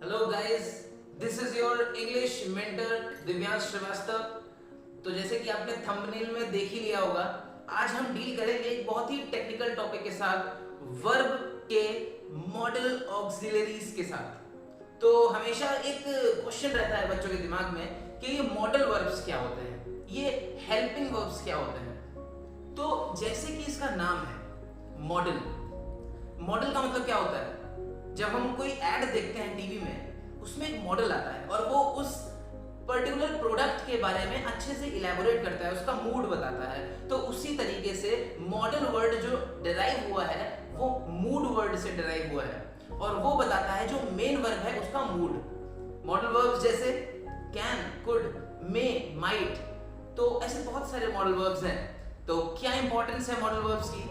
Hello guys, this is your English mentor Divyansh Shrivastava. तो जैसे कि आपने थंबनेल में देख ही लिया होगा, आज हम डील करेंगे एक बहुत ही टेक्निकल टॉपिक के साथ, वर्ब के मॉडल ऑक्सिलरीज के साथ। तो हमेशा एक क्वेश्चन रहता है बच्चों के दिमाग में कि ये मॉडल वर्ब्स क्या होते हैं, ये हेल्पिंग वर्ब्स क्या होते हैं। तो जैसे कि इसका नाम है मॉडल, मॉडल का मतलब क्या होता है? जब हम कोई ऐड देखते हैं टीवी में, उसमें एक मॉडल आता है और वो उस पर्टिकुलर प्रोडक्ट के बारे में अच्छे से इलेबोरेट करता है, उसका मूड बताता है। तो उसी तरीके से मॉडल वर्ड जो डिराइव हुआ है वो मूड वर्ड से डिराइव हुआ है और वो बताता है जो मेन वर्ब है उसका मूड। मॉडल वर्ब्स जैसे कैन, कुड, मे, माइट, तो ऐसे बहुत सारे मॉडल वर्ब्स हैं। तो क्या इंपॉर्टेंस है मॉडल वर्ब्स की,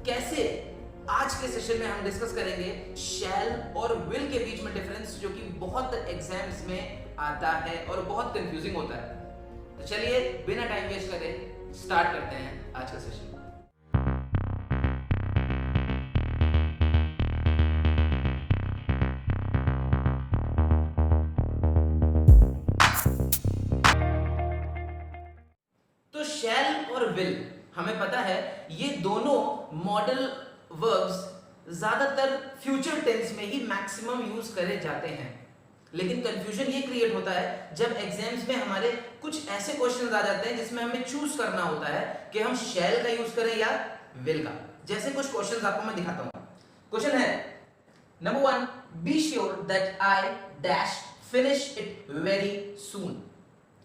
कैसे, आज के सेशन में हम डिस्कस करेंगे शैल और विल के बीच में डिफरेंस, जो कि बहुत एग्जाम्स में आता है और बहुत कंफ्यूजिंग होता है। तो चलिए बिना टाइम वेस्ट करे स्टार्ट करते हैं आज का सेशन। तो शैल और विल, हमें पता है ये दोनों मॉडल वर्ब्स ज्यादातर फ्यूचर टेंस में ही मैक्सिमम यूज करे जाते हैं। लेकिन कंफ्यूजन ये क्रिएट होता है जब एग्जाम्स में हमारे कुछ ऐसे क्वेश्चंस आ जाते हैं जिसमें हमें चूज करना होता है कि हम शैल का यूज करें या विल का। जैसे कुछ क्वेश्चंस आपको मैं दिखाता हूं। क्वेश्चन है number 1, be sure that I dash finish it very soon.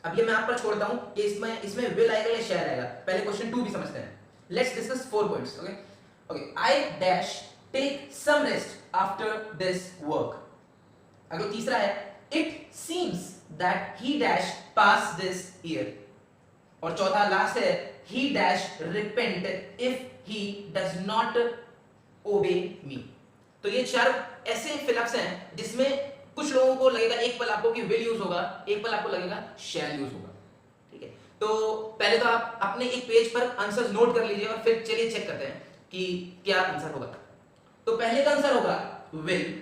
अब ये मैं आप पर छोड़ता हूं कि इसमें विल आएगा या शैल आएगा। पहले क्वेश्चन 2 भी समझते हैं। Let's discuss 4 points. Okay, I dash take some rest after this work. अगर तीसरा है it seems that he dash pass this year. और चौथा लास्ट है he dash repent if he does not obey me. तो ये 4 ऐसे फिलअप्स हैं जिसमें कुछ लोगों को लगेगा एक पल आपको कि विल यूज होगा, एक पल आपको लगेगा शैल यूज होगा। ठीक है, तो पहले तो आप अपने एक पेज पर आंसर्स नोट कर लीजिए और फिर चलिए चेक करते हैं कि क्या आंसर होगा। तो पहले का आंसर होगा विल,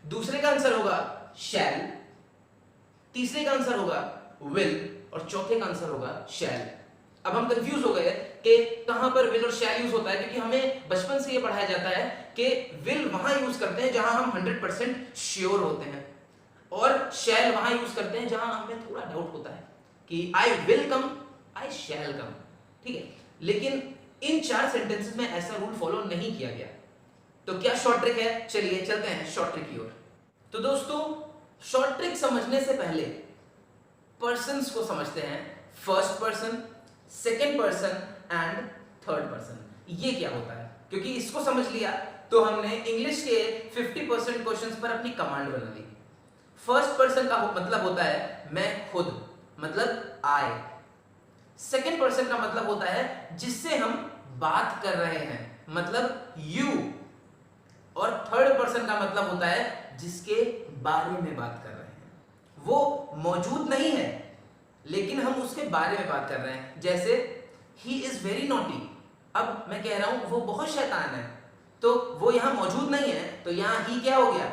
दूसरे का आंसर होगा शैल, तीसरे का आंसर होगा विल और चौथे का आंसर होगा शैल। अब हम कंफ्यूज हो गए कि कहां पर विल और शैल यूज होता है, क्योंकि हमें बचपन से ये पढ़ाया जाता है कि विल वहां यूज करते हैं जहां हम 100% श्योर होते हैं और शैल वहां यूज करते हैं जहां हमें थोड़ा डाउट होता है कि आई विल कम, आई शैल कम। ठीक है, लेकिन इन 4 सेंटेंसेस में ऐसा रूल फॉलो नहीं किया गया। तो क्या शॉर्ट ट्रिक है? चलिए चलते हैं शॉर्ट ट्रिक की ओर। तो दोस्तों, शॉर्ट ट्रिक समझने से पहले पर्सन्स को समझते हैं। First person, second person and third person, ये क्या होता है? क्योंकि इसको समझ लिया तो हमने इंग्लिश के 50% क्वेश्चंस पर अपनी कमांड बना ली। फर्स्ट पर्सन का मतलब होता है मैं खुद, मतलब आई। सेकंड पर्सन का मतलब होता है जिससे हम बात कर रहे हैं, मतलब यू। और थर्ड पर्सन का मतलब होता है जिसके बारे में बात कर रहे हैं, वो मौजूद नहीं है लेकिन हम उसके बारे में बात कर रहे हैं। जैसे ही इज वेरी नॉटी, अब मैं कह रहा हूं वो बहुत शैतान है, तो वो यहां मौजूद नहीं है, तो यहां ही क्या हो गया?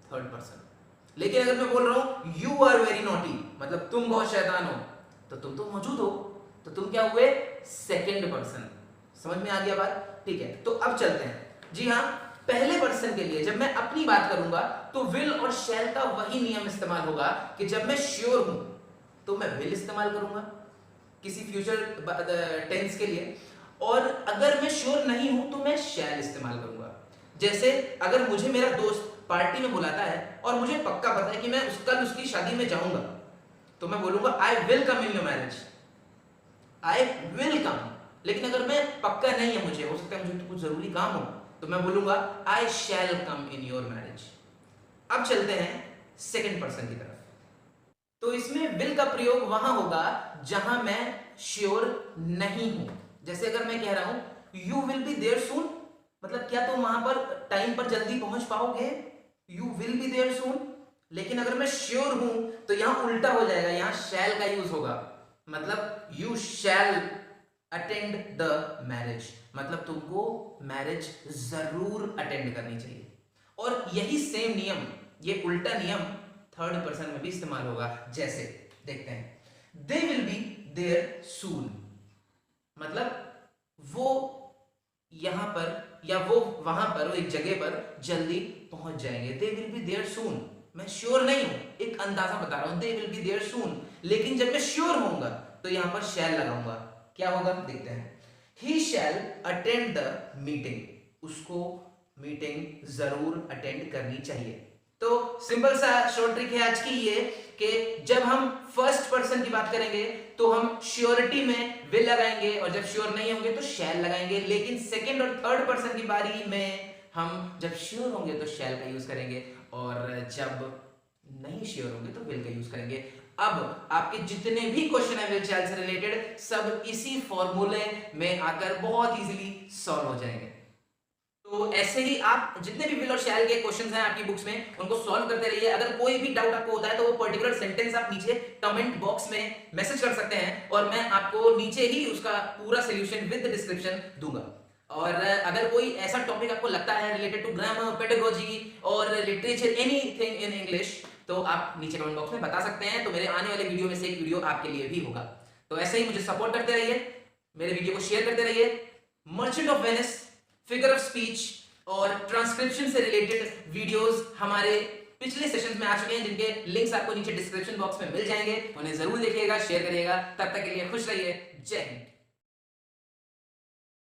Third person. लेकिन अगर मैं बोल रहा हूं यू आर वेरी नॉटी, मतलब तुम बहुत शैतान हो, तो तुम तो मौजूद हो, तो तुम क्या हुए? Second person. समझ में आ गया बात? ठीक है, तो अब चलते हैं। जी हाँ, पहले पर्सन के लिए जब मैं अपनी बात करूंगा तो विल और शैल का वही नियम इस्तेमाल होगा कि जब मैं श्योर हूं तो मैं विल इस्तेमाल करूंगा किसी फ्यूचर टेंस के लिए, और अगर मैं श्योर नहीं हूं तो मैं शैल इस्तेमाल करूंगा। जैसे अगर मुझे मेरा दोस्त पार्टी में बुलाता है और मुझे पक्का पता है कि मैं कल उसकी शादी में जाऊंगा, तो मैं बोलूंगा I will come in your marriage, I will come. लेकिन अगर मैं पक्का नहीं है, मुझे हो सकता है मुझे तो कुछ जरूरी काम हो, तो मैं बोलूंगा आई शैल कम इन योर मैरिज। अब चलते हैं सेकंड पर्सन की तरफ। तो इसमें विल का प्रयोग वहां होगा जहां मैं श्योर नहीं हूं। जैसे अगर मैं कह रहा हूं यू विल बी देयर सून, मतलब क्या तुम वहां पर टाइम पर जल्दी पहुंच पाओगे? यू विल बी देयर सून। लेकिन अगर मैं श्योर हूं तो यहां उल्टा हो जाएगा, यहां शैल का यूज होगा, मतलब you shall attend the marriage, मतलब तुमको मैरिज जरूर अटेंड करनी चाहिए। और यही सेम नियम ये उल्टा नियम थर्ड पर्सन में भी इस्तेमाल होगा। जैसे देखते हैं, दे विल बी देयर सून, मतलब वो यहां पर या वो वहां पर, वो एक जगह पर जल्दी पहुंच जाएंगे। दे विल बी देयर सून, मैं श्योर नहीं हूं, एक अंदाजा बता रहा हूं, दे विल बी देयर सून। लेकिन जब मैं श्योर होऊंगा तो यहां पर शैल लगाऊंगा। क्या होगा देखते हैं, ही शैल अटेंड द मीटिंग, उसको मीटिंग जरूर अटेंड करनी चाहिए। तो सिंपल सा शॉर्ट ट्रिक है आज की ये, कि जब हम फर्स्ट पर्सन की बात करेंगे तो हम श्योरिटी में विल लगाएंगे, और जब श्योर नहीं होंगे तो शैल लगाएंगे। लेकिन सेकंड और थर्ड पर्सन की बारी में हम जब श्योर होंगे तो शैल का यूज करेंगे, और जब नहीं श्योर होंगे तो विल का यूज करेंगे। अब आपके जितने भी क्वेश्चन है विल शैल से रिलेटेड, सब इसी फॉर्मूले में आकर बहुत इजीली सॉल्व हो जाएंगे। तो ऐसे ही आप जितने भी विल और शैल के क्वेश्चंस हैं आपकी बुक्स में, उनको सॉल्व करते रहिए। अगर कोई भी डाउट आपको होता है तो वो पर्टिकुलर सेंटेंस आप नीचे कमेंट बॉक्स में मैसेज कर सकते हैं, और मैं आपको नीचे ही उसका पूरा सॉल्यूशन विद डिस्क्रिप्शन दूंगा। और अगर कोई ऐसा टॉपिक आपको लगता है रिलेटेड टू ग्रामर, पेडागोजी और लिटरेचर, एनीथिंग इन इंग्लिश, तो आप नीचे कमेंट बॉक्स में बता सकते हैं। तो मेरे आने वाले वीडियो में से एक वीडियो आपके लिए भी होगा। तो ऐसे ही मुझे सपोर्ट करते रहिए, मेरे वीडियो को शेयर करते रहिए। Merchant of Venice, figure of speech और ट्रांसक्रिप्शन से रिलेटेड वीडियोस हमारे पिछले सेशंस में आ चुके हैं, जिनके लिंक्स आपको नीचे डिस्क्रिप्शन बॉक्स में मिल जाएंगे। उन्हें जरूर देखिएगा, शेयर करिएगा। तब तक के लिए खुश रहिए। जय हिंद।